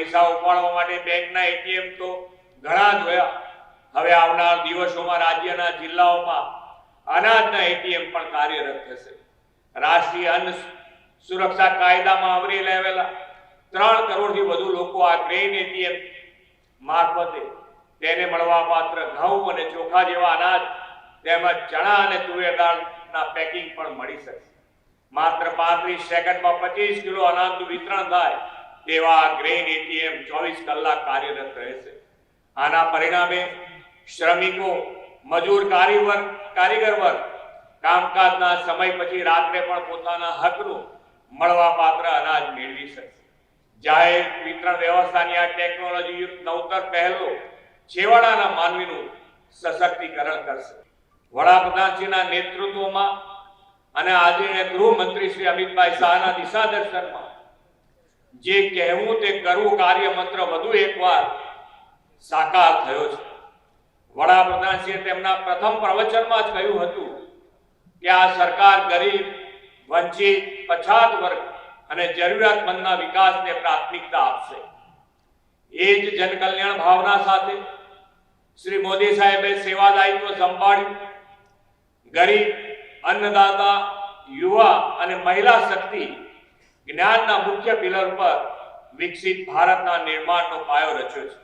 પૈસા ઉપાડવા માટે બેંકના એટીએમ તો ઘણા જોયા. હવે આવનાર દિવસોમાં રાજ્યના જિલ્લાઓમાં અનાજના એટીએમ પણ કાર્યરત થશે. રાષ્ટ્રીય અન્ન સુરક્ષા કાયદામાં આવરી લેવાયેલા 3 કરોડથી વધુ લોકો આ ગ્રેઇન એટીએમ મારફતે તેને મળવાપાત્ર ઘઉં અને ચોખા જેવા અનાજ તેમજ ચણા અને તુવેર દાળના પેકિંગ પણ મળી શકશે. માત્ર 35 સેકન્ડમાં 25 કિલો અનાજનું વિતરણ થાય તેવા ગ્રેઇન એટીએમ 24 કલાક કાર્યરત રહેશે. આના પરિણામે શ્રમિકો, મજૂર, કારીગર વર્ગ કામકાજના સમય પછી રાત્રે પણ પોતાના હકનું મળવાપાત્ર અનાજ મેળવી શકશે. જાહેર વિતરણ વ્યવસ્થાની આ ટેકનોલોજી યુક્ત નવતર પહેલો છેવાડાના માનવીનું સશક્તિકરણ કરશે. વડાપ્રધાનશ્રીના નેતૃત્વમાં અને આદરણીય ગૃહમંત્રી શ્રી અમિતભાઈ શાહના દિશાદર્શનમાં જે કહેવું તે કરવું કાર્ય મંત્ર વધુ એકવાર સાકાર થયો છે. વડાપ્રધાનશ્રીએ તેમના પ્રથમ પ્રવચનમાં જ કહ્યું હતું કે આ સરકાર ગરીબ, વંચિત, પછાત વર્ગ અને જરૂરિયાતમંદના વિકાસને પ્રાથમિકતા આપશે. એ જ જનકલ્યાણ ભાવના સાથે શ્રી મોદી સાહેબે સેવા દાયિત્વ સંભાળ્યું. ગરીબ, અન્નદાતા, યુવા અને મહિલા શક્તિ જ્ઞાનના મુખ્ય પિલર પર વિકસિત ભારતના નિર્માણનો પાયો રચ્યો છે.